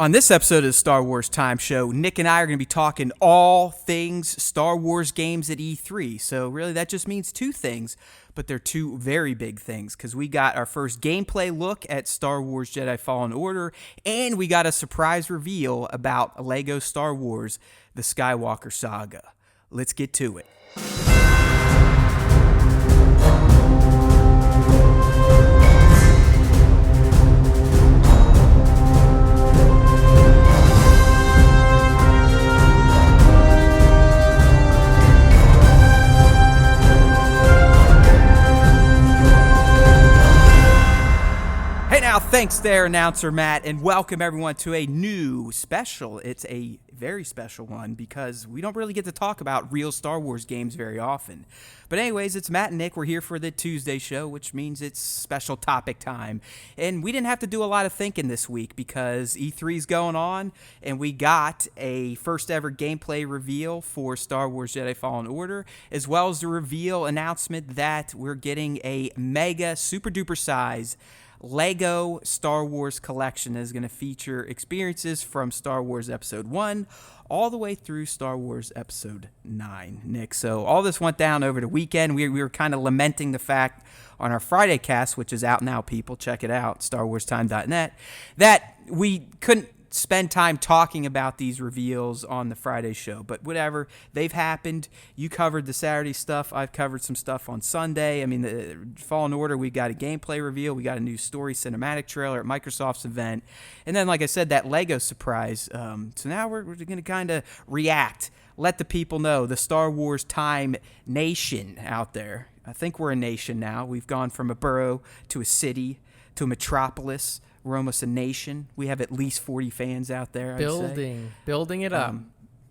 On this episode of the Star Wars Time Show, Nick and I are going to be talking all things Star Wars games at E3. So really that just means two things, but they're two very big things because we got our first gameplay look at Star Wars Jedi Fallen Order, and we got a surprise reveal about Lego Star Wars, the Skywalker Saga. Let's get to it. Now, thanks there, announcer Matt, and welcome everyone to a new special. It's a very special one because we don't really get to talk about real Star Wars games very often. But anyways, it's Matt and Nick. We're here for the Tuesday show, which means it's special topic time. And we didn't have to do a lot of thinking this week because E3 is going on, and we got a first ever gameplay reveal for Star Wars Jedi Fallen Order, as well as the reveal announcement that we're getting a mega super duper size Lego Star Wars collection that is going to feature experiences from Star Wars Episode 1 all the way through Star Wars Episode 9, Nick. So all this went down over the weekend. We were kind of lamenting the fact on our Friday cast, which is out now, people, check it out, StarWarsTime.net, that we couldn't spend time talking about these reveals on the Friday show, but whatever, they've happened. You covered the Saturday stuff. I've covered some stuff on Sunday. I mean, the Fallen Order, we got a gameplay reveal. We got a new story cinematic trailer at Microsoft's event. And then, like I said, that Lego surprise. So now we're going to kind of react, let the people know, the Star Wars Time Nation out there. I think we're a nation now. We've gone from a borough to a city to a metropolis. We're almost a nation. We have at least 40 fans out there, Building it up.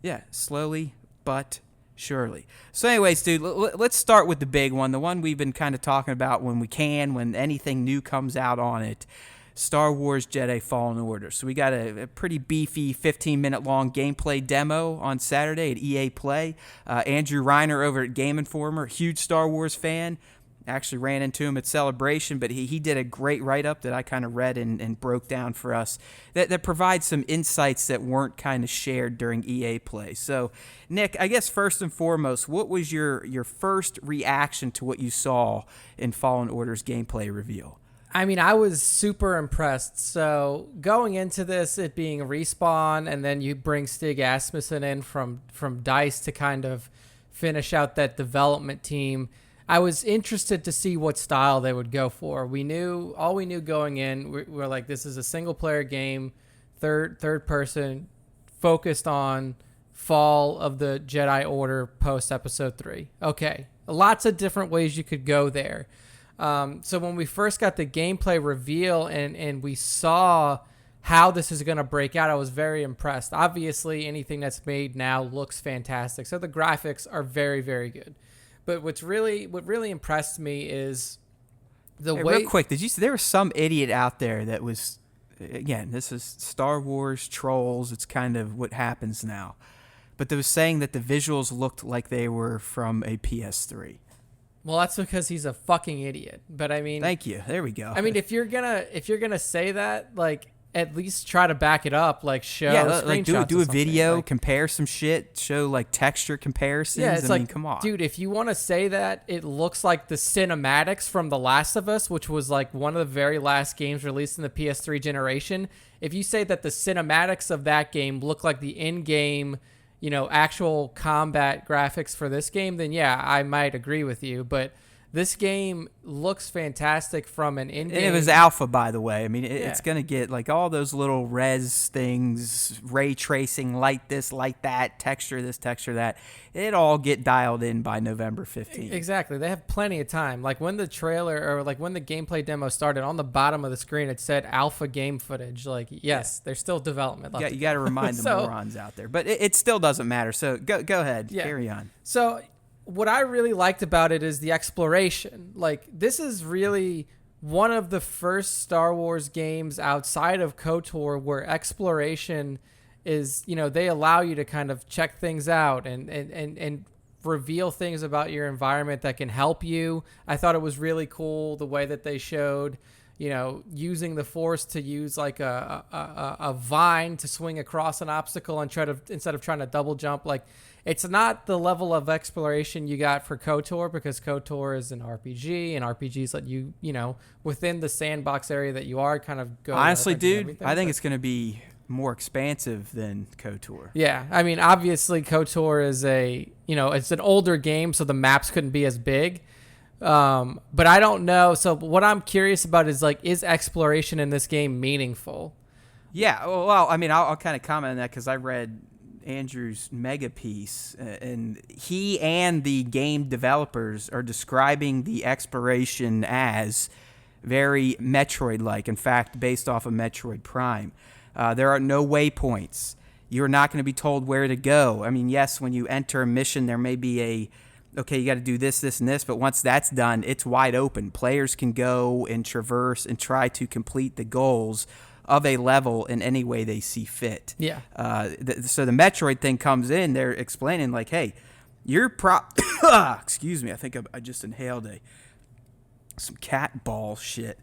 Yeah, slowly but surely. So anyways, dude, let's start with the big one, the one we've been kind of talking about when we can, when anything new comes out on it, Star Wars Jedi Fallen Order. So we got a pretty beefy 15-minute long gameplay demo on Saturday at EA Play. Andrew Reiner over at Game Informer, huge Star Wars fan. Actually ran into him at Celebration, but he did a great write-up that I kind of read and broke down for us that provides some insights that weren't kind of shared during EA Play. So, Nick, I guess first and foremost, what was your first reaction to what you saw in Fallen Order's gameplay reveal? I mean, I was super impressed. So going into this, it being Respawn, and then you bring Stig Asmussen in from DICE to kind of finish out that development team, I was interested to see what style they would go for. We knew going in, we're like, this is a single player game, third person, focused on fall of the Jedi Order post Episode 3. Okay, lots of different ways you could go there. So when we first got the gameplay reveal and we saw how this is going to break out, I was very impressed. Obviously, anything that's made now looks fantastic. So the graphics are very, very good. But what really impressed me is the way. Real quick, did you see there was some idiot out there that was, again, this is Star Wars trolls. It's kind of what happens now, but they was saying that the visuals looked like they were from a PS3. Well, that's because he's a fucking idiot. But I mean, thank you. There we go. I mean, if you're gonna say that, like, at least try to back it up, like show like do a video, like, compare some shit, show like texture comparisons. Yeah, it's I mean, come on, dude. If you want to say that it looks like the cinematics from The Last of Us, which was like one of the very last games released in the PS3 generation, if you say that the cinematics of that game look like the in-game, actual combat graphics for this game, then yeah, I might agree with you, but this game looks fantastic from an in-game. And it was alpha, by the way. I mean, it's going to get like all those little res things, ray tracing, light this, light that, texture this, texture that. It all get dialed in by November 15th. Exactly. They have plenty of time. Like when the trailer or like when the gameplay demo started, on the bottom of the screen, it said alpha game footage. Like, yes, there's still development left. You got to remind the morons out there. But it still doesn't matter. So go ahead. Yeah. Carry on. So what I really liked about it is the exploration. Like, this is really one of the first Star Wars games outside of KOTOR where exploration is, they allow you to kind of check things out and reveal things about your environment that can help you. I thought it was really cool the way that they showed, using the force to use like a vine to swing across an obstacle and instead of trying to double jump. Like, it's not the level of exploration you got for KOTOR, because KOTOR is an RPG, and RPGs let you, within the sandbox area that you are, kind of go. Honestly, dude, I think it's going to be more expansive than KOTOR. Yeah, I mean, obviously KOTOR is it's an older game, so the maps couldn't be as big. But I don't know. So what I'm curious about is, like, is exploration in this game meaningful? Yeah, well, I mean, I'll kind of comment on that because I read Andrew's mega piece, and he and the game developers are describing the exploration as very Metroid-like. In fact, based off of Metroid Prime. There are no waypoints. You're not going to be told where to go. I mean, yes, when you enter a mission, there may be okay, you got to do this, this, and this, but once that's done, it's wide open. Players can go and traverse and try to complete the goals of a level in any way they see fit. Yeah. So the Metroid thing comes in, they're explaining, like, hey, you're excuse me, I think I just inhaled some cat ball shit.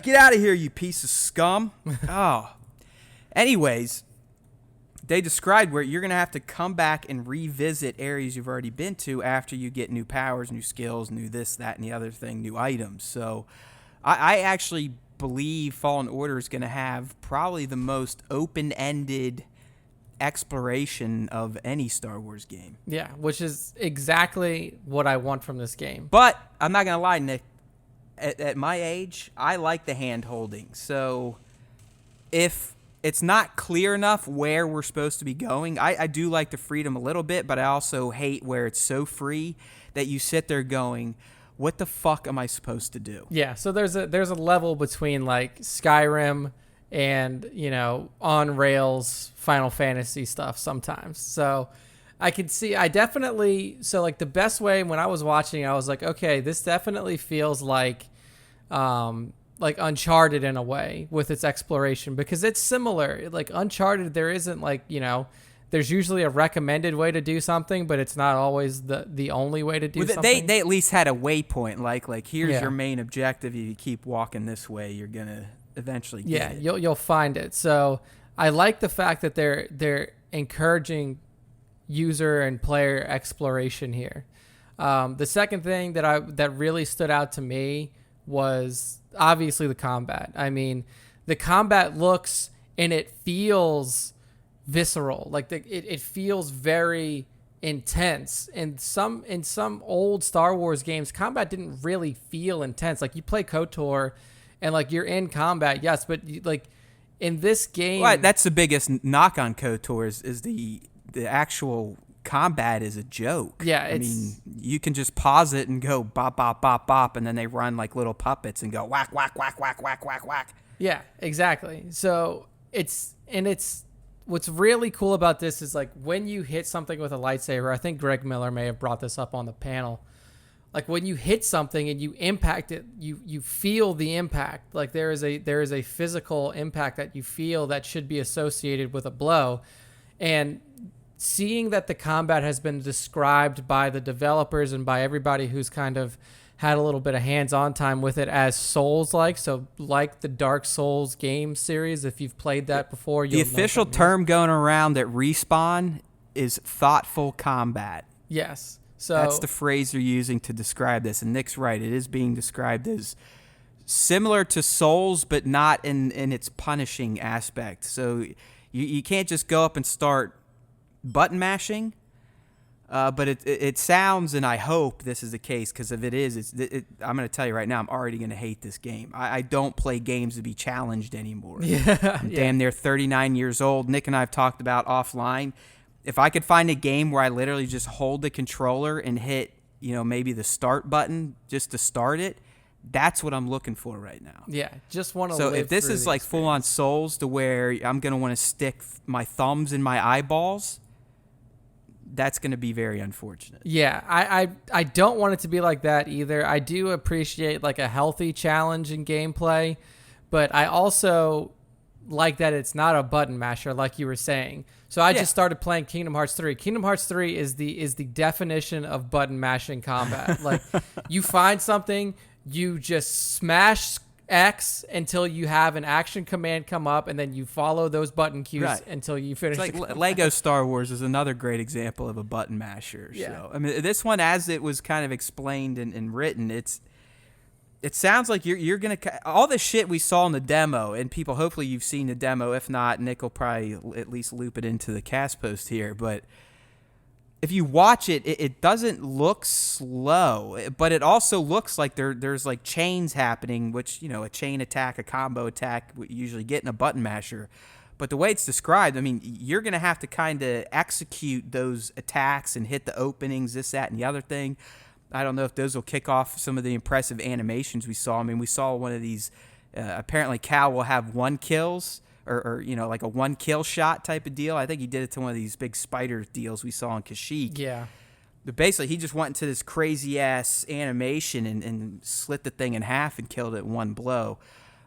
Get out of here, you piece of scum. Oh. Anyways, they described where you're going to have to come back and revisit areas you've already been to after you get new powers, new skills, new this, that, and the other thing, new items. So I actually believe Fallen Order is going to have probably the most open-ended exploration of any Star Wars game. Yeah, which is exactly what I want from this game. But I'm not going to lie, Nick. At my age, I like the hand-holding. So if it's not clear enough where we're supposed to be going, I do like the freedom a little bit, but I also hate where it's so free that you sit there going, what the fuck am I supposed to do? Yeah, so there's a level between, like, Skyrim and, on rails Final Fantasy stuff sometimes. So I could see, like, the best way when I was watching, I was like, okay, this definitely feels like Uncharted in a way with its exploration, because it's similar. Like, Uncharted, there isn't, like, there's usually a recommended way to do something, but it's not always the only way to do something. They at least had a waypoint, like here's your main objective. If you keep walking this way, you're gonna eventually get it. You'll find it. So I like the fact that they're encouraging user and player exploration here. The second thing that really stood out to me was obviously the combat. I mean, the combat looks and it feels visceral. Like, it feels very intense. And in some old Star Wars games, combat didn't really feel intense. Like, you play KOTOR and, like, you're in combat, yes, but like in this game, well, that's the biggest knock on KOTOR is the actual combat is a joke. Yeah, I mean, you can just pause it and go bop, bop, bop, bop, and then they run like little puppets and go whack, whack, whack, whack, whack, whack, whack. Yeah, exactly. So it's what's really cool about this is, like, when you hit something with a lightsaber, I think Greg Miller may have brought this up on the panel. Like, when you hit something and you impact it, you feel the impact. Like, there is a physical impact that you feel that should be associated with a blow. And seeing that the combat has been described by the developers and by everybody who's kind of had a little bit of hands-on time with it as Souls-like, so like the Dark Souls game series, if you've played that before, you'll know the official term going around at Respawn is thoughtful combat. Yes. So that's the phrase they're using to describe this, and Nick's right. It is being described as similar to Souls, but not in its punishing aspect. So you can't just go up and start button mashing, but it sounds, and I hope this is the case, because if it is, I'm going to tell you right now, I'm already going to hate this game. I don't play games to be challenged anymore. Yeah, I'm damn near 39 years old. Nick and I have talked about offline. If I could find a game where I literally just hold the controller and hit, maybe the start button just to start it, that's what I'm looking for right now. Yeah, just want to. So if this is like full on Souls to where I'm going to want to stick my thumbs in my eyeballs, that's going to be very unfortunate. Yeah, I don't want it to be like that either. I do appreciate, like, a healthy challenge in gameplay, but I also like that it's not a button masher, like you were saying. So I just started playing Kingdom Hearts 3. Kingdom Hearts 3 is the definition of button mashing combat. Like, you find something, you just smash X until you have an action command come up, and then you follow those button cues until you finish. It's like Lego Star Wars is another great example of a button masher. Yeah. So, I mean, this one, as it was kind of explained and written, it sounds like you're going to... All the shit we saw in the demo, and people, hopefully you've seen the demo. If not, Nick will probably at least loop it into the cast post here. But if you watch it, it doesn't look slow, but it also looks like there's like chains happening, which, a chain attack, a combo attack, we usually get in a button masher. But the way it's described, I mean, you're going to have to kind of execute those attacks and hit the openings, this, that, and the other thing. I don't know if those will kick off some of the impressive animations we saw. I mean, we saw one of these, apparently Cal will have 1 kills. Or like a 1 kill shot type of deal. I think he did it to one of these big spider deals we saw in Kashyyyk. Yeah. But basically, he just went into this crazy-ass animation and slit the thing in half and killed it in 1 blow.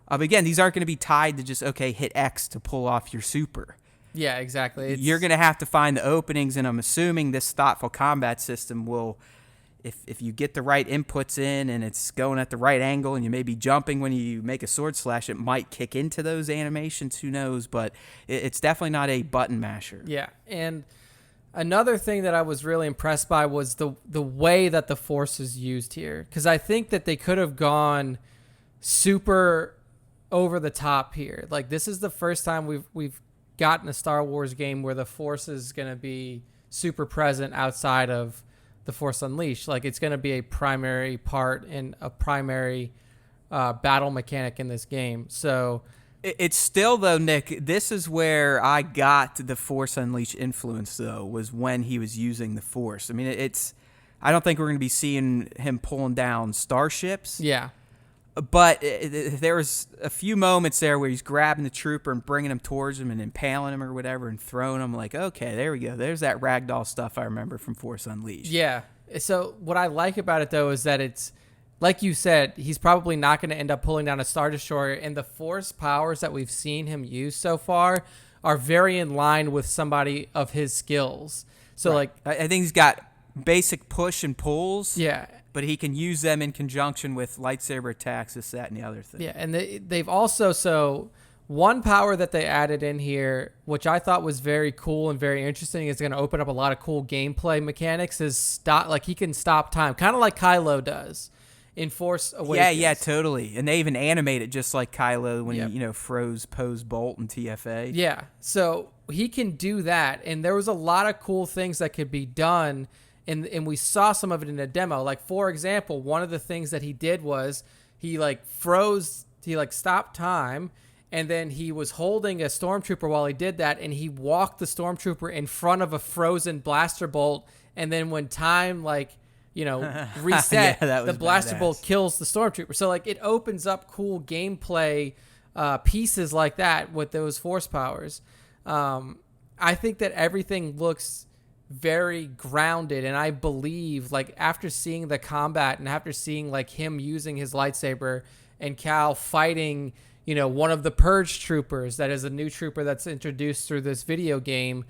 But again, these aren't going to be tied to just, okay, hit X to pull off your super. Yeah, exactly. You're going to have to find the openings, and I'm assuming this thoughtful combat system will... If you get the right inputs in and it's going at the right angle and you may be jumping when you make a sword slash, it might kick into those animations. Who knows? But it's definitely not a button masher. Yeah. And another thing that I was really impressed by was the way that the Force is used here. Because I think that they could have gone super over the top here. Like, this is the first time we've gotten a Star Wars game where the Force is going to be super present outside of the Force Unleashed. Like, it's going to be a primary part and a primary battle mechanic in this game. So it's still, though, Nick, this is where I got the Force Unleashed influence, though, was when he was using the Force. I mean, I don't think we're going to be seeing him pulling down starships. Yeah. But there was a few moments there where he's grabbing the trooper and bringing him towards him and impaling him or whatever and throwing him. Like, okay, there we go. There's that ragdoll stuff I remember from Force Unleashed. Yeah. So what I like about it, though, is that it's, like you said, he's probably not going to end up pulling down a Star Destroyer. And the Force powers that we've seen him use so far are very in line with somebody of his skills. So, right. I think he's got basic push and pulls. Yeah. But he can use them in conjunction with lightsaber attacks, this, that, and the other thing. Yeah, and they've also, so one power that they added in here, which I thought was very cool and very interesting, is going to open up a lot of cool gameplay mechanics, is stop, like he can stop time, kind of like Kylo does in Force Awakens. Yeah, totally. And they even animate it just like Kylo when he, froze Poe's bolt in TFA. Yeah, so he can do that, and there was a lot of cool things that could be done. And we saw some of it in a demo. Like, for example, one of the things that he did was he stopped time, and then he was holding a stormtrooper while he did that, and he walked the stormtrooper in front of a frozen blaster bolt, and then when time reset, the blaster bolt kills the stormtrooper. So it opens up cool gameplay pieces like that with those Force powers. I think that everything looks very grounded, and I believe, after seeing the combat and after seeing him using his lightsaber and Cal fighting one of the Purge troopers, that is a new trooper that's introduced through this video game,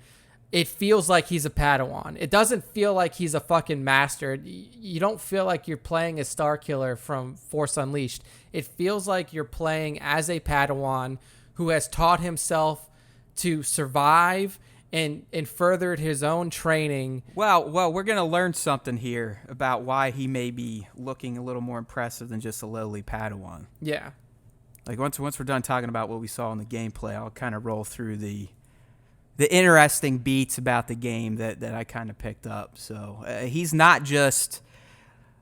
it feels like he's a Padawan. It doesn't feel like he's a fucking master. You don't feel like you're playing a Star Killer from Force Unleashed. It feels like you're playing as a Padawan who has taught himself to survive and furthered his own training. Well, we're going to learn something here about why he may be looking a little more impressive than just a lowly Padawan. Yeah. Once we're done talking about what we saw in the gameplay, I'll kind of roll through the interesting beats about the game that I kind of picked up. So he's not just...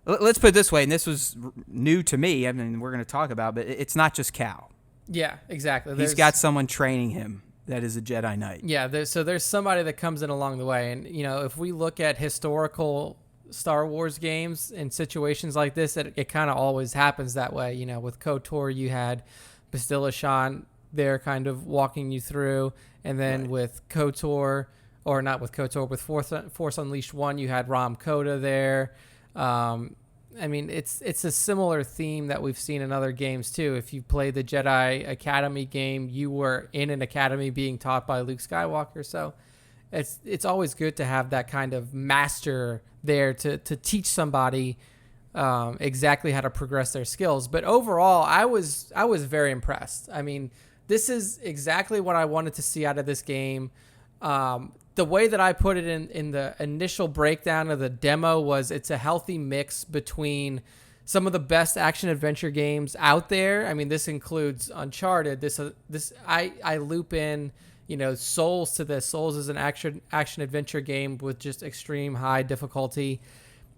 Let's put it this way, and this was new to me. I mean, we're going to talk about, but it's not just Cal. Yeah, exactly. He's got someone training him that is a Jedi Knight. Yeah, there's somebody that comes in along the way. And, if we look at historical Star Wars games in situations like this, it kind of always happens that way. With KOTOR, you had Bastilla Shan there kind of walking you through. And then with KOTOR, or not with KOTOR, with Force Unleashed 1, you had Ram Koda there. I mean, it's a similar theme that we've seen in other games too. If you played the Jedi Academy game, you were in an academy being taught by Luke Skywalker. So it's always good to have that kind of master there to teach somebody exactly how to progress their skills. But overall, I was very impressed. I mean, this is exactly what I wanted to see out of this game. The way that I put it in the initial breakdown of the demo was it's a healthy mix between some of the best action adventure games out there. I mean, this includes Uncharted. I loop in, Souls to this. Souls is an action adventure game with just extreme high difficulty.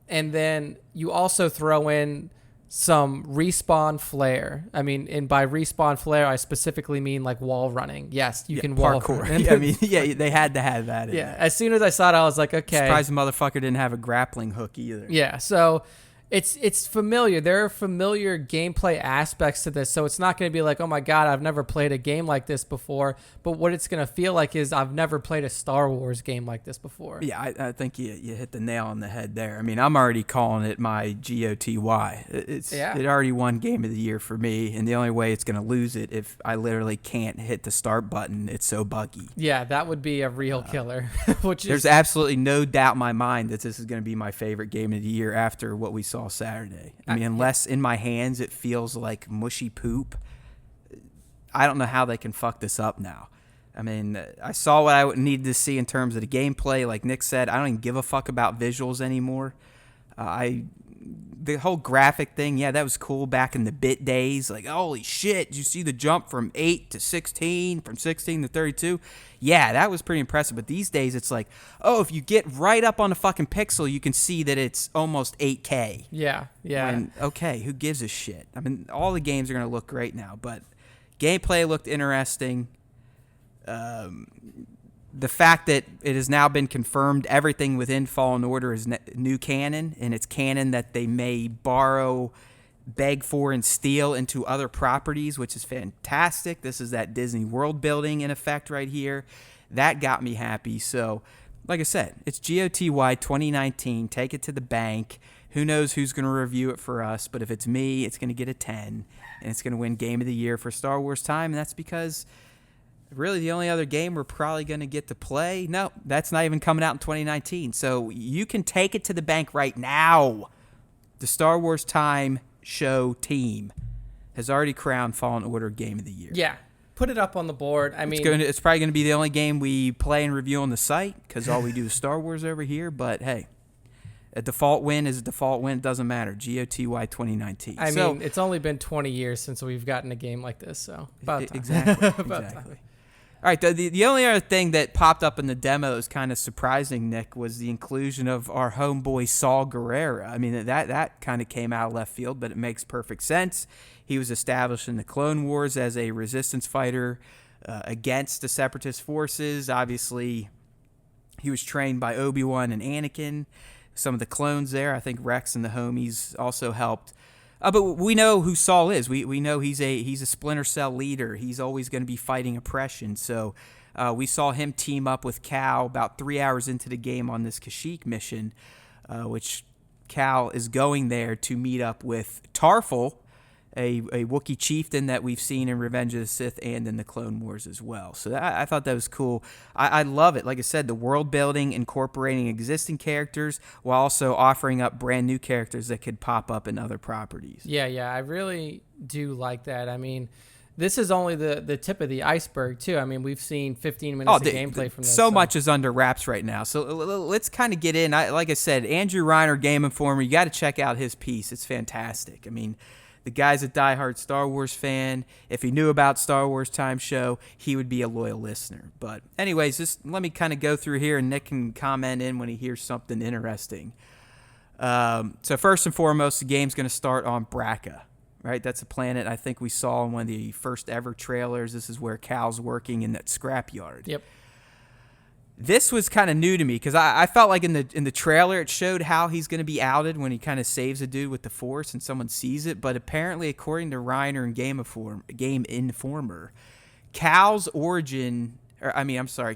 And then you also throw in some respawn flair. I mean, and by respawn flair, I specifically mean like wall running. Yes, you can wall parkour. run. I mean, they had to have that in there. As soon as I saw it, I was like, okay. Surprised the motherfucker didn't have a grappling hook either. Yeah, so it's familiar. There are familiar gameplay aspects to this, so it's not going to be like, oh my god, I've never played a game like this before. But what it's going to feel like is I've never played a Star Wars game like this before. Yeah, I think you hit the nail on the head there. I mean, I'm already calling it my GOTY. It already won Game of the Year for me, and the only way it's going to lose it if I literally can't hit the start button. It's so buggy. Yeah, that would be a real killer. There's absolutely no doubt in my mind that this is going to be my favorite Game of the Year after what we saw Saturday. I mean, unless in my hands it feels like mushy poop, I don't know how they can fuck this up now. I mean, I saw what I needed to see in terms of the gameplay. Like Nick said, I don't even give a fuck about visuals anymore. The whole graphic thing, yeah, that was cool back in the bit days. Like, holy shit, did you see the jump from 8 to 16, from 16 to 32? Yeah, that was pretty impressive. But these days, it's like, oh, if you get right up on the fucking pixel, you can see that it's almost 8K. Yeah. And, okay, who gives a shit? I mean, all the games are going to look great now, but gameplay looked interesting. The fact that it has now been confirmed everything within Fallen Order is new canon, and it's canon that they may borrow, beg for, and steal into other properties, which is fantastic. This is that Disney world building in effect right here. That got me happy. So, like I said, it's GOTY 2019. Take it to the bank. Who knows who's going to review it for us, but if it's me, it's going to get a 10, and it's going to win Game of the Year for Star Wars time, and that's because really the only other game we're probably going to get to play, no, that's not even coming out in 2019. So you can take it to the bank right now. The Star Wars Time show team has already crowned Fallen Order Game of the Year. Yeah, put it up on the board. I mean, it's probably going to be the only game we play and review on the site because all we do is Star Wars over here. But hey, a default win is a default win. It doesn't matter. GOTY 2019. I mean, it's only been 20 years since we've gotten a game like this, so about time. Exactly. About exactly. time. All right, the only other thing that popped up in the demo is kind of surprising, Nick, was the inclusion of our homeboy Saul Guerrero. I mean, that kind of came out of left field, but it makes perfect sense. He was established in the Clone Wars as a resistance fighter against the Separatist forces. Obviously, he was trained by Obi-Wan and Anakin. Some of the clones there, I think Rex and the homies also helped. But we know who Saul is. We know he's a Splinter Cell leader. He's always going to be fighting oppression. So we saw him team up with Cal about 3 hours into the game on this Kashyyyk mission, which Cal is going there to meet up with Tarful, a Wookiee chieftain that we've seen in Revenge of the Sith and in the Clone Wars as well. So I thought that was cool. I love it. Like I said, the world building, incorporating existing characters while also offering up brand new characters that could pop up in other properties. Yeah, I really do like that. I mean, this is only the tip of the iceberg, too. I mean, we've seen 15 minutes of gameplay from this. So much is under wraps right now. So let's kind of get in. Like I said, Andrew Reiner, Game Informer, you got to check out his piece. It's fantastic. I mean, the guy's a diehard Star Wars fan. If he knew about Star Wars Time Show, he would be a loyal listener. But anyways, just let me kind of go through here, and Nick can comment in when he hears something interesting. So first and foremost, the game's going to start on Bracca, right? That's a planet I think we saw in one of the first ever trailers. This is where Cal's working in that scrapyard. Yep. This was kind of new to me because I felt like in the trailer it showed how he's going to be outed when he kind of saves a dude with the Force and someone sees it. But apparently, according to Reiner and Game Informer, Cal's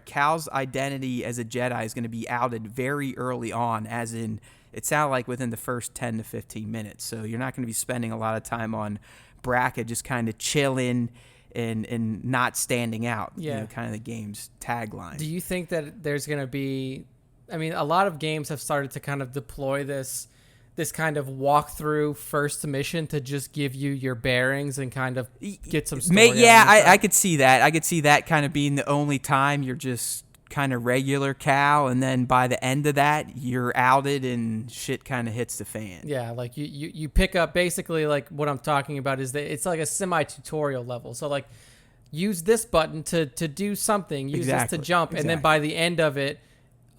Cal's identity as a Jedi is going to be outed very early on, as in it sounded like within the first 10 to 15 minutes. So you're not going to be spending a lot of time on Bracca just kind of chilling and not standing out, kind of the game's tagline. Do you think that there's going to be, I mean, a lot of games have started to kind of deploy this this kind of walkthrough first mission to just give you your bearings and kind of get some story. I could see that. I could see that kind of being the only time you're just kind of regular Cal, and then by the end of that, you're outed and shit kind of hits the fan. Yeah, like you pick up basically like what I'm talking about is that it's like a semi-tutorial level. So like use this button to do something, use this to jump, and then by the end of it,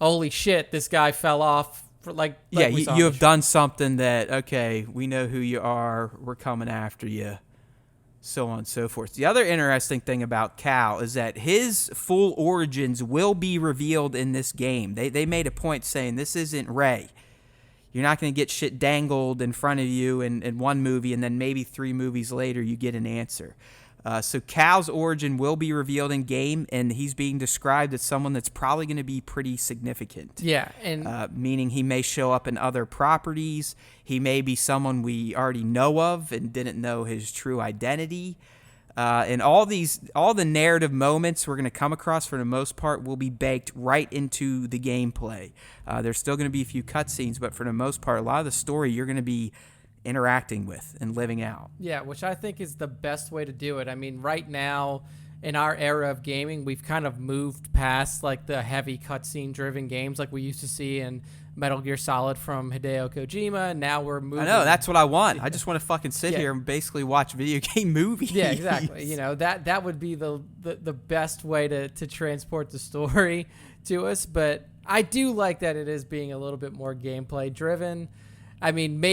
holy shit, this guy fell off. You have done something that, okay, we know who you are, we're coming after you, so on and so forth. The other interesting thing about Cal is that his full origins will be revealed in this game. They made a point saying this isn't Rey. You're not going to get shit dangled in front of you in one movie, and then maybe 3 movies later you get an answer. So Cal's origin will be revealed in game, and he's being described as someone that's probably going to be pretty significant. Yeah, and meaning he may show up in other properties. He may be someone we already know of and didn't know his true identity. And all the narrative moments we're going to come across, for the most part, will be baked right into the gameplay. There's still going to be a few cutscenes, but for the most part, a lot of the story you're going to be interacting with and living out. Yeah, which I think is the best way to do it. I mean, right now in our era of gaming, we've kind of moved past like the heavy cutscene driven games like we used to see in Metal Gear Solid from Hideo Kojima. Now we're moving. I know, that's what I want. I just want to fucking sit here and basically watch video game movies. Yeah, exactly. You know, that would be the best way to transport the story to us. But I do like that it is being a little bit more gameplay driven. I mean,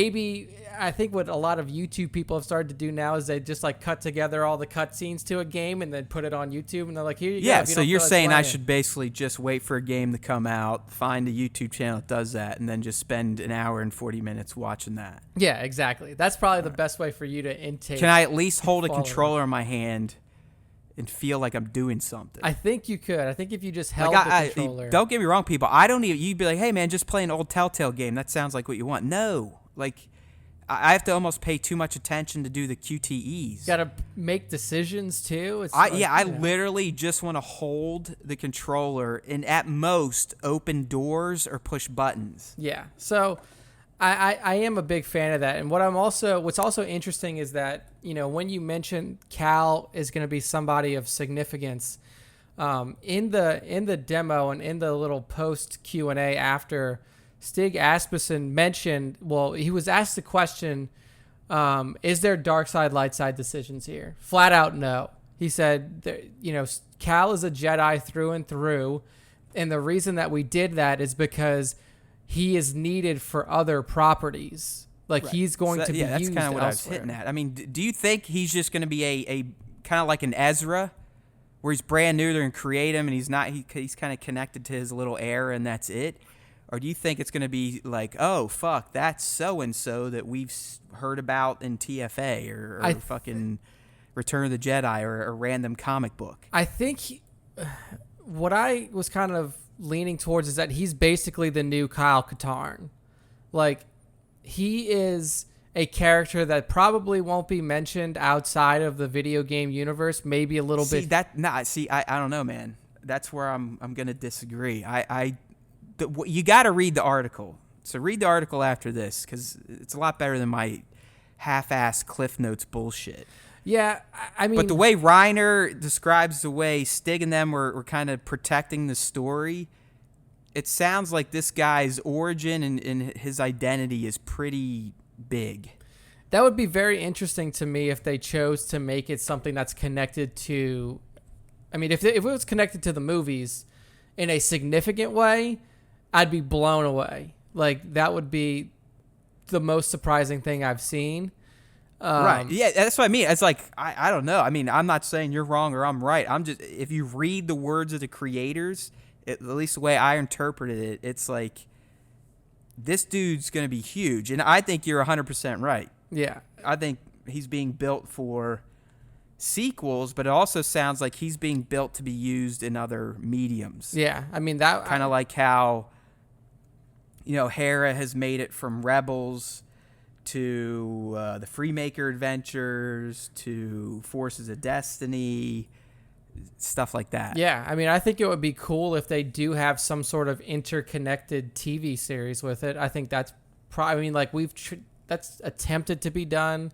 I think what a lot of YouTube people have started to do now is they just like cut together all the cutscenes to a game and then put it on YouTube, and they're like, here you go. Yeah, so you're saying I should basically just wait for a game to come out, find a YouTube channel that does that, and then just spend an hour and 40 minutes watching that. Yeah, exactly. That's probably the best way for you to intake. Can I at least hold a controller in my hand and feel like I'm doing something? I think you could. I think if you just held the controller. Don't get me wrong, people. I don't even. You'd be like, hey, man, just play an old Telltale game. That sounds like what you want. No. Like, I have to almost pay too much attention to do the QTEs. Got to make decisions, too. I literally just want to hold the controller and, at most, open doors or push buttons. Yeah. So I am a big fan of that. And what's also interesting is that, you know, when you mention Cal is going to be somebody of significance, in the demo and in the little post Q&A after, Stig Asmussen mentioned, well, he was asked the question, is there dark side, light side decisions here? Flat out no. He said, you know, Cal is a Jedi through and through, and the reason that we did that is because he is needed for other properties. Like, right. He's going to be used elsewhere. That's kind of what I was hitting at. I mean, do you think he's just going to be a kind of like an Ezra, where he's brand new there and create him, and he's kind of connected to his little heir, and that's it? Or do you think it's going to be like, oh, fuck, that's so-and-so that we've heard about in TFA or fucking Return of the Jedi or a random comic book? I think what I was kind of leaning towards is that he's basically the new Kyle Katarn. Like, he is a character that probably won't be mentioned outside of the video game universe, maybe a little bit. I don't know, man. That's where I'm going to disagree. You got to read the article. So read the article after this, because it's a lot better than my half-ass Cliff Notes bullshit. Yeah, I mean... But the way Reiner describes the way Stig and them were kind of protecting the story, it sounds like this guy's origin and his identity is pretty big. That would be very interesting to me if they chose to make it something that's connected to... I mean, if it was connected to the movies in a significant way, I'd be blown away. Like, that would be the most surprising thing I've seen. Right. Yeah, that's what I mean. It's like, I don't know. I mean, I'm not saying you're wrong or I'm right. I'm just, if you read the words of the creators, at least the way I interpreted it, it's like, this dude's going to be huge. And I think you're 100% right. Yeah. I think he's being built for sequels, but it also sounds like he's being built to be used in other mediums. Yeah. I mean, that kind of like how, you know, Hera has made it from Rebels to the Freemaker Adventures to Forces of Destiny, stuff like that. Yeah, I mean, I think it would be cool if they do have some sort of interconnected TV series with it. I think that's I mean, like that's attempted to be done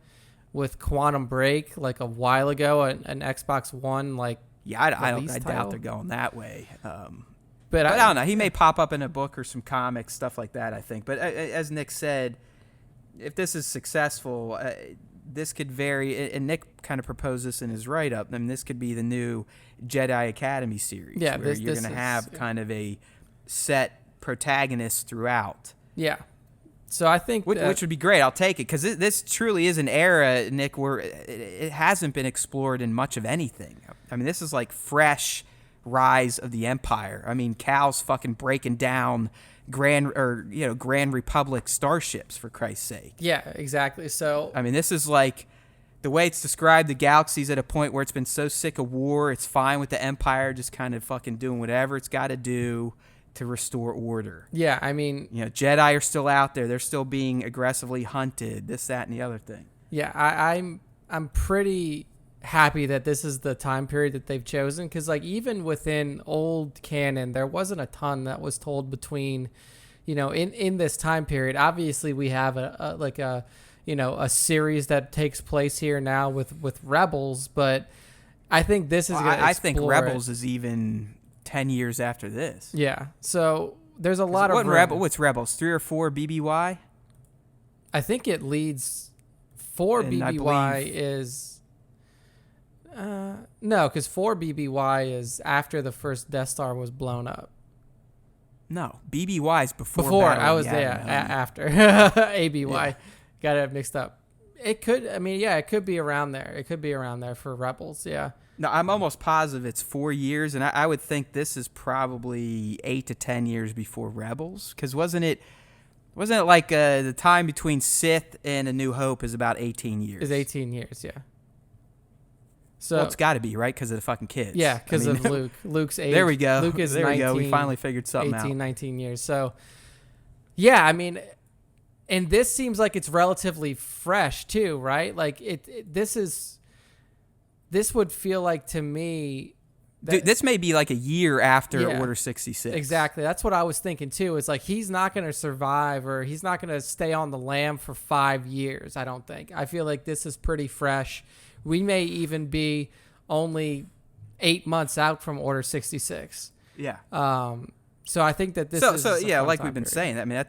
with Quantum Break like a while ago, an Xbox One like. Yeah, I doubt they're going that way. But I don't know. He may pop up in a book or some comics, stuff like that, I think. But as Nick said, if this is successful, this could vary. And Nick kind of proposed this in his write-up. I mean, this could be the new Jedi Academy series. Yeah, where you're going to have kind of a set protagonist throughout. Yeah. So I think which would be great. I'll take it because this truly is an era, Nick, where it hasn't been explored in much of anything. I mean, this is like fresh rise of the Empire. I mean, Cal's fucking breaking down Grand Republic starships, for Christ's sake. Yeah, exactly. So I mean, this is like the way it's described. The galaxy's at a point where it's been so sick of war, it's fine with the Empire just kind of fucking doing whatever it's got to do to restore order. Yeah, I mean, Jedi are still out there. They're still being aggressively hunted. This, that, and the other thing. Yeah, I'm pretty happy that this is the time period that they've chosen, because like even within old canon, there wasn't a ton that was told between, in this time period. Obviously, we have a series that takes place here now with Rebels, but I think this is going to. I think Rebels is even 10 years after this. Yeah. So there's a lot of what's Rebels? 3 or 4 BBY? I think it leads 4 And BBY is no, because 4 BBY is after the first Death Star was blown up. No, BBY is before. I was there after ABY. Yeah. Got it mixed up. It could. I mean, yeah, it could be around there. It could be around there for Rebels. Yeah. No, I'm almost positive it's 4 years, and I would think this is probably 8 to 10 years before Rebels, because wasn't it like the time between Sith and A New Hope is about 18 years? Is 18 years, yeah. So well, it's got to be, right, because of the fucking kids. Yeah, because of Luke. Luke's age. There we go. Luke is there 19. We go. We finally figured something 18, out. 19 years. So, yeah, I mean, and this seems like it's relatively fresh too, right? Like this would feel like to me. Dude, this may be like a year after Order 66. Exactly. That's what I was thinking too. It's like he's not going to survive, or he's not going to stay on the lam for 5 years, I don't think. I feel like this is pretty fresh. We may even be only 8 months out from Order 66. Yeah. So I think that this is so yeah, like we've been saying, I mean,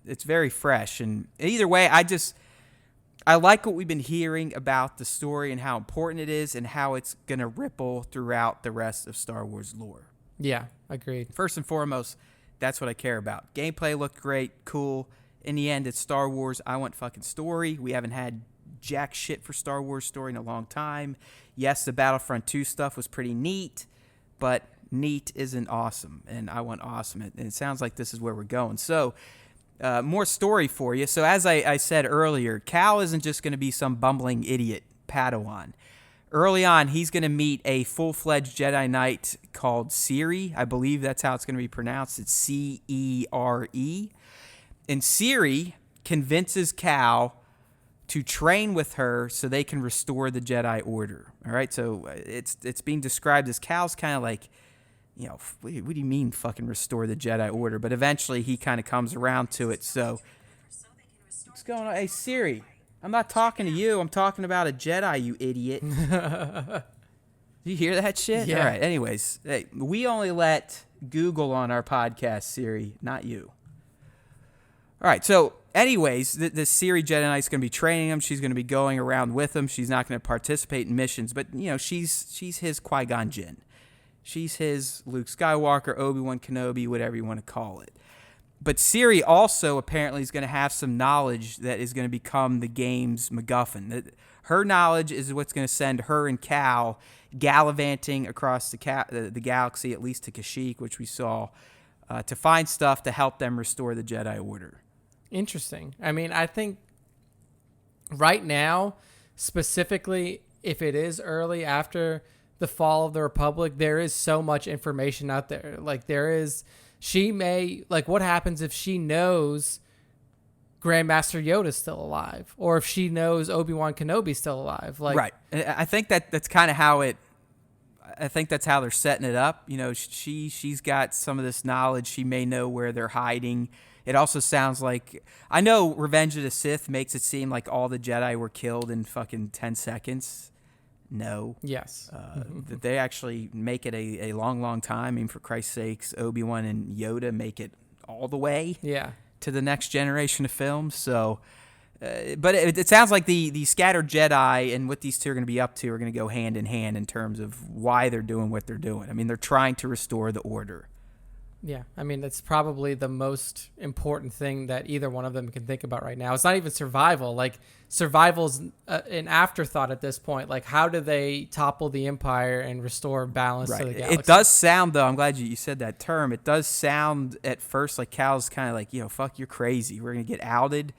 it's very fresh, and either way, I like what we've been hearing about the story and how important it is and how it's going to ripple throughout the rest of Star Wars lore. Yeah, agreed. First and foremost, that's what I care about. Gameplay looked great, cool. In the end, it's Star Wars. I want fucking story. We haven't had jack shit for Star Wars story in a long time. Yes, the Battlefront 2 stuff was pretty neat, but neat isn't awesome, and I want awesome. And it sounds like this is where we're going. So, more story for you. So as I said earlier, Cal isn't just going to be some bumbling idiot Padawan. Early on, he's going to meet a full-fledged Jedi Knight called Cere. I believe that's how it's going to be pronounced. It's Cere. And Cere convinces Cal to train with her so they can restore the Jedi Order. All right, so it's being described as Cal's kind of like, what do you mean fucking restore the Jedi Order? But eventually he kind of comes around to it. So what's going on? Hey, Cere, I'm not talking to you. I'm talking about a Jedi, you idiot. Do you hear that shit? Yeah. All right, anyways, hey, we only let Google on our podcast, Cere, not you. All right, so anyways, this Cere Jedi Knight's going to be training him. She's going to be going around with him. She's not going to participate in missions, but, she's his Qui-Gon Jinn. She's his Luke Skywalker, Obi-Wan Kenobi, whatever you want to call it. But Cere also apparently is going to have some knowledge that is going to become the game's MacGuffin. Her knowledge is what's going to send her and Cal gallivanting across the galaxy, at least to Kashyyyk, which we saw, to find stuff to help them restore the Jedi Order. Interesting. I mean, I think right now, specifically, if it is early after the fall of the Republic, there is so much information out there. Like what happens if she knows Grandmaster Yoda's still alive, or if she knows Obi-Wan Kenobi's still alive? Right. And I think that's kind of how I think that's how they're setting it up. She's got some of this knowledge. She may know where they're hiding It also sounds like, I know Revenge of the Sith makes it seem like all the Jedi were killed in fucking 10 seconds. No. Yes. That they actually make it a long, long time. I mean, for Christ's sakes, Obi-Wan and Yoda make it all the way to the next generation of films. So, but it sounds like the scattered Jedi and what these two are going to be up to are going to go hand in hand in terms of why they're doing what they're doing. I mean, they're trying to restore the order. Yeah, I mean, that's probably the most important thing that either one of them can think about right now. It's not even survival. Like, survival's an afterthought at this point. Like, how do they topple the Empire and restore balance to the galaxy? It does sound, though, I'm glad you said that term. It does sound at first like Cal's kind of like, fuck, you're crazy. We're going to get outed.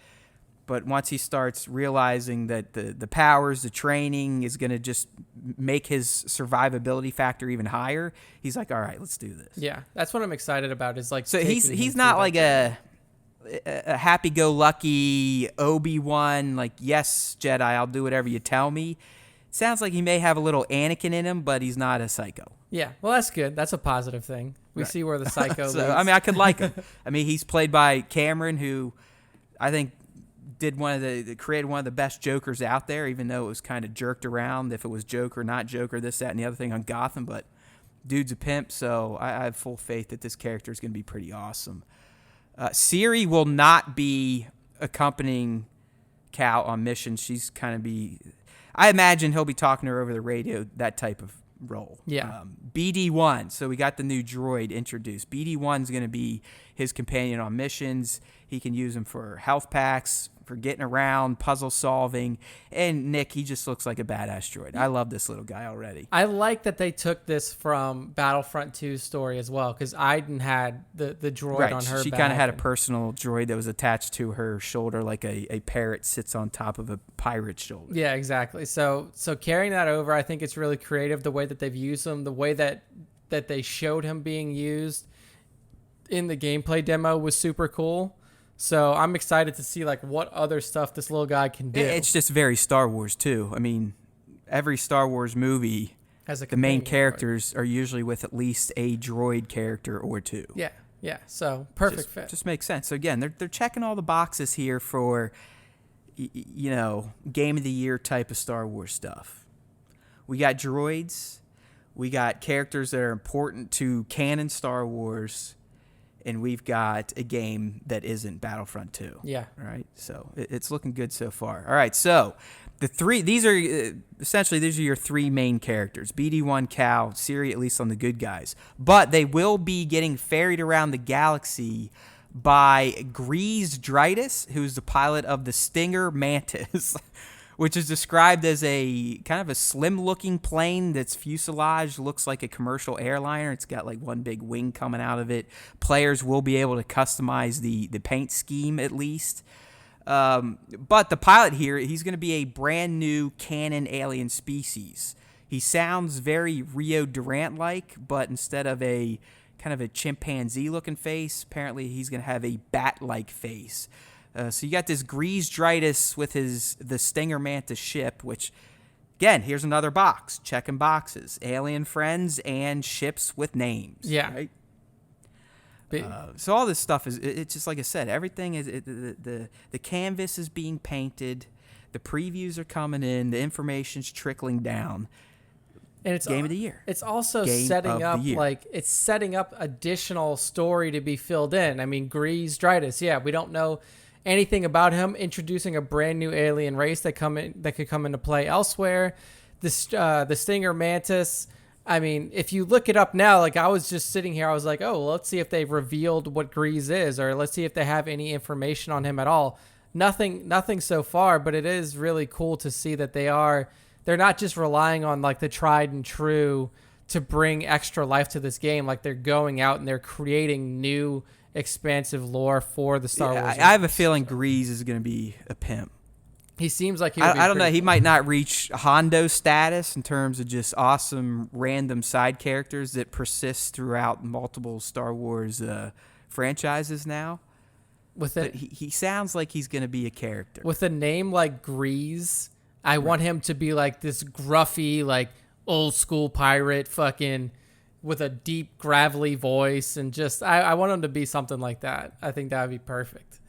But once he starts realizing that the powers, the training is going to just make his survivability factor even higher, he's like, all right, let's do this. Yeah, that's what I'm excited about is like. So he's not like a happy-go-lucky Obi-Wan, like, yes, Jedi, I'll do whatever you tell me. It sounds like he may have a little Anakin in him, but he's not a psycho. Yeah, well, that's good. That's a positive thing. We see where the psycho leads. I mean, I could like him. I mean, he's played by Cameron, who I think created one of the best Jokers out there, even though it was kind of jerked around if it was Joker, not Joker, this, that, and the other thing on Gotham. But dude's a pimp, so I have full faith that this character is going to be pretty awesome. Siri will not be accompanying Cal on missions. She's kind of I imagine he'll be talking to her over the radio, that type of role. Yeah. BD-1, so we got the new droid introduced. BD-1's going to be his companion on missions. He can use him for health packs, for getting around, puzzle solving. And Nick, he just looks like a badass droid. I love this little guy already. I like that they took this from Battlefront 2's story as well, because Aiden had the droid on her She back. kind of had a personal droid that was attached to her shoulder, like a parrot sits on top of a pirate's shoulder. Yeah, exactly. So carrying that over, I think it's really creative, the way that they've used him, the way that they showed him being used in the gameplay demo was super cool. So I'm excited to see like what other stuff this little guy can do. It's just very Star Wars too. I mean, every Star Wars movie, the main characters are usually with at least a droid character or two. Yeah. So perfect fit. Just makes sense. So again, they're checking all the boxes here for game of the year type of Star Wars stuff. We got droids, we got characters that are important to canon Star Wars. And we've got a game that isn't Battlefront 2. Yeah. All right. So it's looking good so far. All right. So these are your three main characters: BD-1, Cal, Siri, at least on the good guys. But they will be getting ferried around the galaxy by Grease Dritus, who's the pilot of the Stinger Mantis, which is described as a kind of a slim-looking plane that's fuselage looks like a commercial airliner. It's got like one big wing coming out of it. Players will be able to customize the paint scheme at least. But the pilot here, he's going to be a brand new canon alien species. He sounds very Rio Durant-like, but instead of a kind of a chimpanzee-looking face, apparently he's going to have a bat-like face. So you got this Grease Dritus with the Stinger Mantis ship, which, again, here's another box. Checking boxes. Alien friends and ships with names. Yeah. Right? So all this stuff it's just like I said, everything is, the canvas is being painted. The previews are coming in. The information's trickling down. And it's game of the year. It's also setting up additional story to be filled in. I mean, Grease Dritus. Yeah, we don't know anything about him. Introducing a brand new alien race that could come into play elsewhere. The Stinger Mantis. I mean, if you look it up now, like I was just sitting here, I was like, oh, well, let's see if they've revealed what Grease is, or let's see if they have any information on him at all. Nothing so far, but it is really cool to see that they're not just relying on like the tried and true to bring extra life to this game. Like they're going out and they're creating new expansive lore for the Star Wars. I have a feeling Grease is going to be a pimp. He seems like I don't know. He might not reach Hondo status in terms of just awesome random side characters that persist throughout multiple Star Wars franchises now. But he sounds like he's going to be a character. With a name like Grease, I want him to be like this gruffy, like old school pirate fucking, with a deep, gravelly voice, and just I want him to be something like that. I think that would be perfect.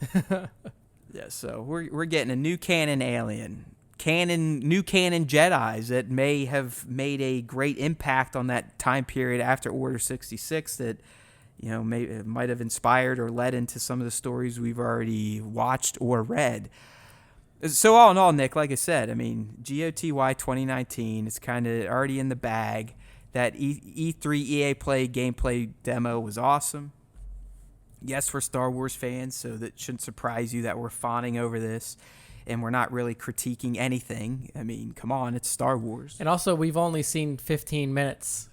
Yeah, so we're getting a new canon alien, new canon Jedis that may have made a great impact on that time period after Order 66 that, you know, might have inspired or led into some of the stories we've already watched or read. So all in all, Nick, like I said, I mean, GOTY 2019 is kind of already in the bag. That E3 EA Play gameplay demo was awesome. Yes, we're Star Wars fans, so that shouldn't surprise you that we're fawning over this, and we're not really critiquing anything. I mean, come on, it's Star Wars. And also, we've only seen 15 minutes.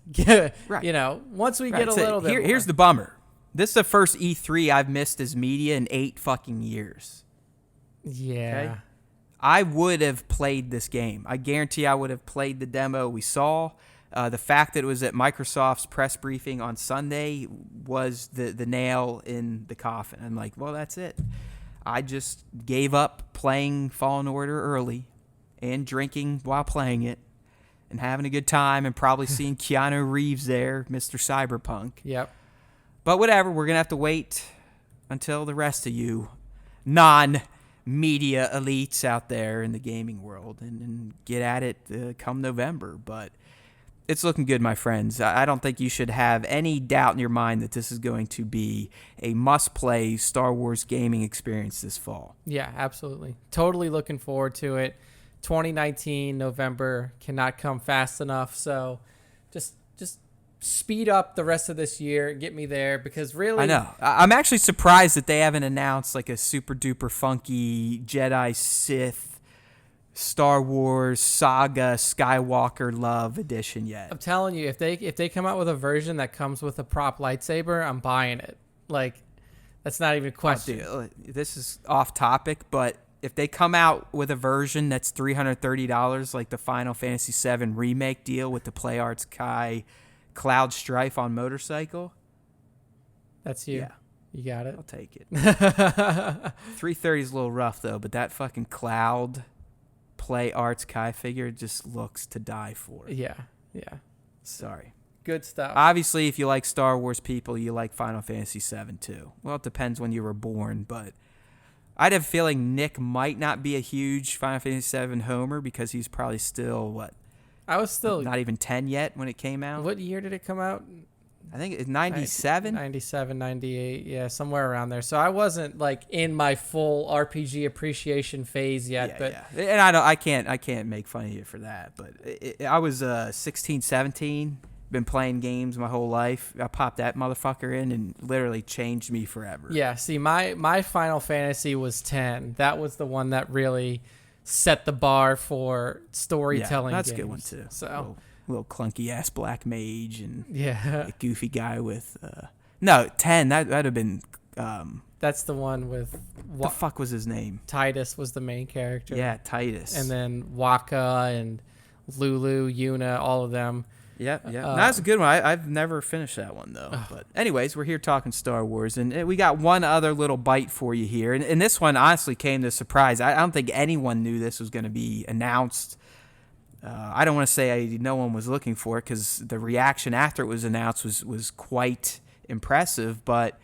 Right. You know, once we get a little bit more. Here's the bummer. This is the first E3 I've missed as media in 8 fucking years. Yeah. Okay? I would have played this game. I guarantee I would have played the demo we saw. The fact that it was at Microsoft's press briefing on Sunday was the nail in the coffin. I'm like, well, that's it. I just gave up playing Fallen Order early and drinking while playing it and having a good time and probably seeing Keanu Reeves there, Mr. Cyberpunk. Yep. But whatever, we're going to have to wait until the rest of you non-media elites out there in the gaming world and get at it come November. But it's looking good, my friends. I don't think you should have any doubt in your mind that this is going to be a must-play Star Wars gaming experience this fall. Yeah, absolutely. Totally looking forward to it. 2019, November, cannot come fast enough. So just speed up the rest of this year. Get me there, because really... I know. I'm actually surprised that they haven't announced like a super-duper funky Jedi Sith Star Wars Saga Skywalker Love edition yet. I'm telling you, if they come out with a version that comes with a prop lightsaber, I'm buying it. Like, that's not even a question. Oh, dude, this is off topic, but if they come out with a version that's $330 like the Final Fantasy VII remake deal with the PlayArts Kai Cloud Strife on motorcycle, that's you. Yeah. You got it. I'll take it. $330 is a little rough though, but that fucking Cloud PlayArts Kai figure just looks to die for. Yeah. Sorry. Good stuff. Obviously, if you like Star Wars people, you like Final Fantasy VII too. Well, it depends when you were born, but I'd have a feeling Nick might not be a huge Final Fantasy VII homer because he's probably still, I was still not even 10 yet when it came out. What year did it come out? I think it's 97. 97, 98. Yeah, somewhere around there. So I wasn't like in my full RPG appreciation phase yet. And I can't make fun of you for that. But I was 16, 17, been playing games my whole life. I popped that motherfucker in and literally changed me forever. Yeah, see, my Final Fantasy was 10. That was the one that really set the bar for storytelling. Yeah, that's games. a good one too. So little clunky ass black mage and yeah, a goofy guy with 10. That'd have been that's the one with what the fuck was his name? Titus was the main character. Yeah, Titus. And then Waka and Lulu, Yuna, all of them. Yeah. That's a good one. I've never finished that one though. But anyways, we're here talking Star Wars, and we got one other little bite for you here. And this one honestly came to surprise. I don't think anyone knew this was going to be announced. I don't want to say no one was looking for it because the reaction after it was announced was quite impressive. But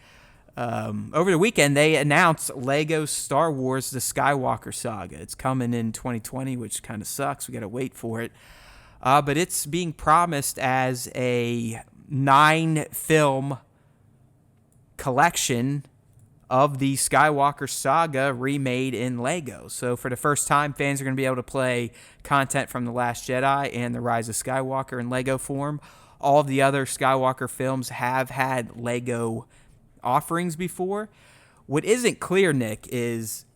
over the weekend, they announced Lego Star Wars The Skywalker Saga. It's coming in 2020, which kind of sucks. We got to wait for it. But it's being promised as a 9-film collection of the Skywalker Saga remade in Lego. So for the first time, fans are going to be able to play content from The Last Jedi and The Rise of Skywalker in Lego form. All of the other Skywalker films have had Lego offerings before. What isn't clear, Nick, is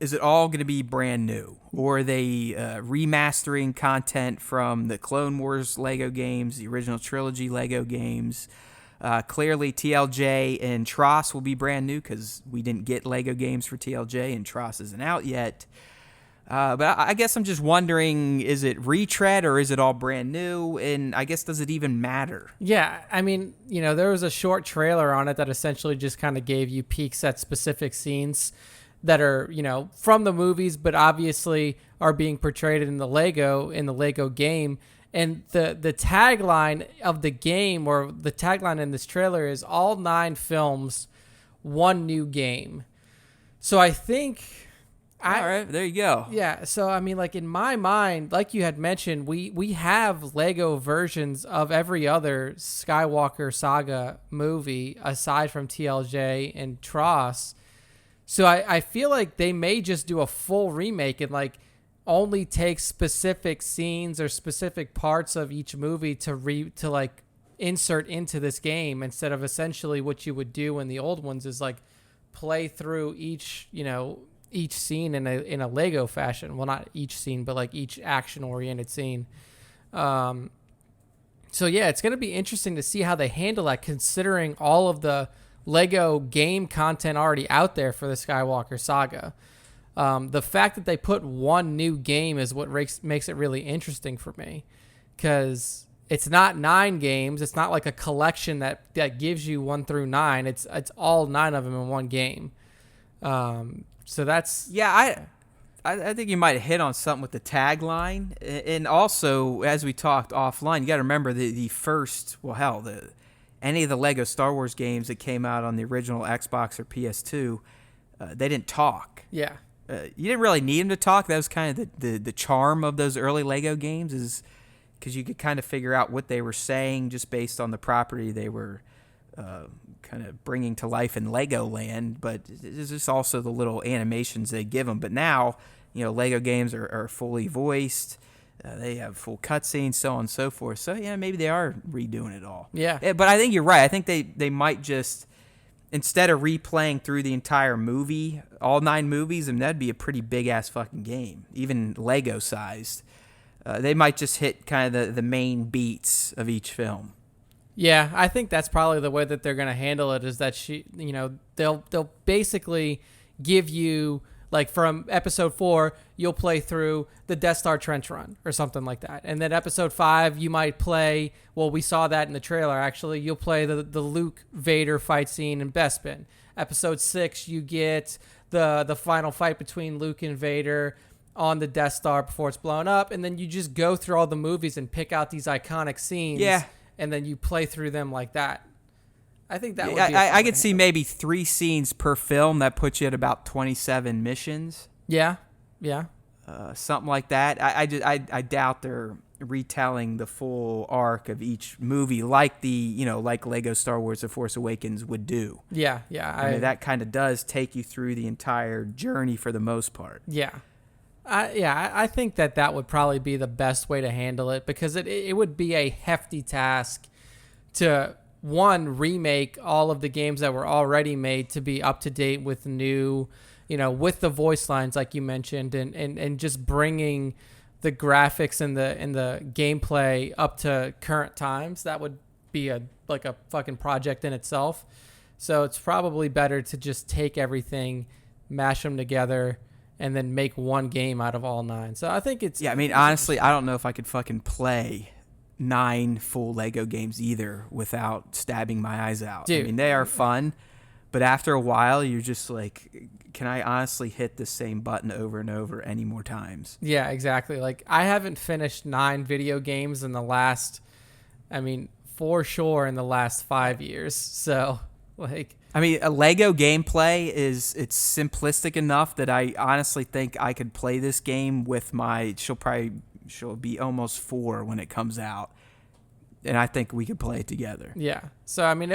it all going to be brand new? Or are they remastering content from the Clone Wars Lego games, the original trilogy Lego games? Clearly, TLJ and Tross will be brand new because we didn't get Lego games for TLJ and Tross isn't out yet. But I guess I'm just wondering, is it retread or is it all brand new? And I guess, does it even matter? Yeah, I mean, there was a short trailer on it that essentially just kind of gave you peeks at specific scenes that are, from the movies, but obviously are being portrayed in the Lego game. And the tagline of the game, or the tagline in this trailer, is all 9 films, one new game. So I think... All right, there you go. Yeah, so I mean, like in my mind, like you had mentioned, we have Lego versions of every other Skywalker saga movie aside from TLJ and Tross. So I feel like they may just do a full remake and like only take specific scenes or specific parts of each movie to like insert into this game, instead of essentially what you would do in the old ones is like play through each scene in a Lego fashion. Well, not each scene, but like each action-oriented scene. So yeah, it's going to be interesting to see how they handle that, considering all of the Lego game content already out there for the Skywalker saga. The fact that they put one new game is what makes it really interesting for me, because it's not 9 games. It's not like a collection that gives you 1 through 9. It's all 9 of them in one game. So that's... Yeah, I think you might have hit on something with the tagline. And also, as we talked offline, you got to remember the first, any of the Lego Star Wars games that came out on the original Xbox or PS2, they didn't talk. Yeah. You didn't really need them to talk. That was kind of the charm of those early Lego games, is because you could kind of figure out what they were saying just based on the property they were kind of bringing to life in Legoland, but it's just also the little animations they give them. But now, Lego games are fully voiced. They have full cutscenes, so on and so forth. So, yeah, maybe they are redoing it all. Yeah. But I think you're right. I think they might just, instead of replaying through the entire movie, all 9 movies, and that'd be a pretty big-ass fucking game, even Lego-sized. They might just hit kind of the main beats of each film. Yeah, I think that's probably the way that they're going to handle it, is that they'll basically give you, like, from episode 4, you'll play through the Death Star trench run or something like that. And then episode 5, you might play, well, we saw that in the trailer, actually. You'll play the Luke Vader fight scene in Bespin. Episode 6, you get the final fight between Luke and Vader on the Death Star before it's blown up. And then you just go through all the movies and pick out these iconic scenes. Yeah. And then you play through them like that. I think that would be... I could see maybe 3 scenes per film. That puts you at about 27 missions. Yeah. Something like that. I doubt they're retelling the full arc of each movie like like Lego Star Wars The Force Awakens would do. Yeah. I mean, that kind of does take you through the entire journey for the most part. Yeah. I think that would probably be the best way to handle it, because it would be a hefty task to, one, remake all of the games that were already made to be up to date with new, with the voice lines like you mentioned, and just bringing the graphics and the gameplay up to current times. That would be a fucking project in itself. So it's probably better to just take everything, mash them together, and then make one game out of all 9. So I think it's... Yeah, I mean, honestly, I don't know if I could fucking play 9 full Lego games either without stabbing my eyes out. Dude. I mean, they are fun, but after a while, you're just like, can I honestly hit the same button over and over any more times? Yeah, exactly. Like, I haven't finished 9 video games in the last, for sure in the last 5 years. So, like... I mean, a Lego gameplay it's simplistic enough that I honestly think I could play this game with she'll be almost 4 when it comes out. And I think we could play it together. Yeah. So, I mean,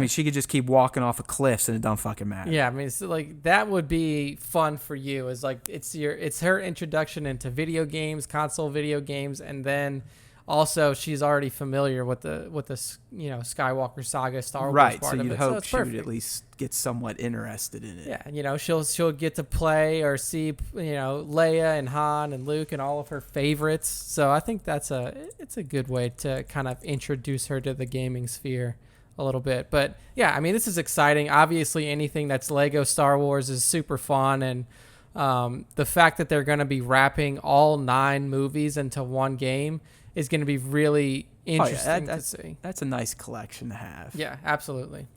she could just keep walking off of cliffs and it don't fucking matter. Yeah. I mean, it's like, that would be fun for you, is like, it's her introduction into video games, console video games. And then also, she's already familiar with the Skywalker saga, Star Wars right, part so of you'd it. hope so she would at least get somewhat interested in it. Yeah, she'll get to play or see Leia and Han and Luke and all of her favorites. So I think it's a good way to kind of introduce her to the gaming sphere a little bit. But yeah, I mean, this is exciting. Obviously, anything that's Lego Star Wars is super fun, and the fact that they're going to be wrapping all 9 movies into one game is going to be really interesting to see. That's a nice collection to have. Yeah, absolutely.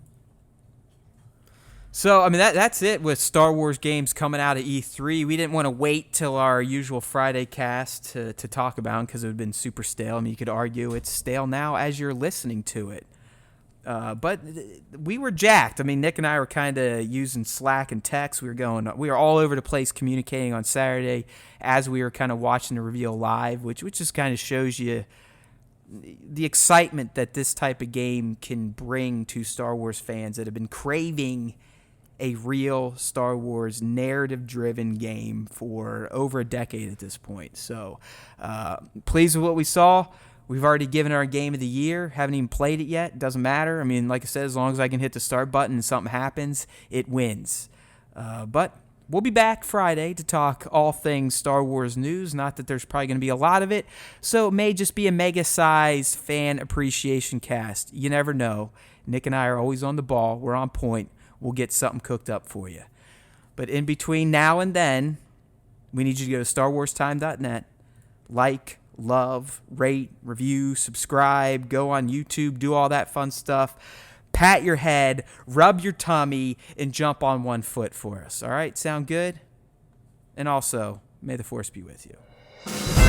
So, I mean, that's it with Star Wars games coming out of E3. We didn't want to wait till our usual Friday cast to talk about them because it would have been super stale. I mean, you could argue it's stale now as you're listening to it. But we were jacked. I mean, Nick and I were kind of using Slack and text. We were all over the place communicating on Saturday as we were kind of watching the reveal live, which just kind of shows you the excitement that this type of game can bring to Star Wars fans that have been craving a real Star Wars narrative-driven game for over a decade at this point. So, pleased with what we saw. We've already given our game of the year. Haven't even played it yet. Doesn't matter. I mean, like I said, as long as I can hit the start button and something happens, it wins. But we'll be back Friday to talk all things Star Wars news. Not that there's probably going to be a lot of it. So it may just be a mega-size fan appreciation cast. You never know. Nick and I are always on the ball. We're on point. We'll get something cooked up for you. But in between now and then, we need you to go to StarWarsTime.net, like, love, rate, review, subscribe, go on YouTube, do all that fun stuff. Pat your head, rub your tummy, and jump on one foot for us. All right? Sound good? And also, may the Force be with you.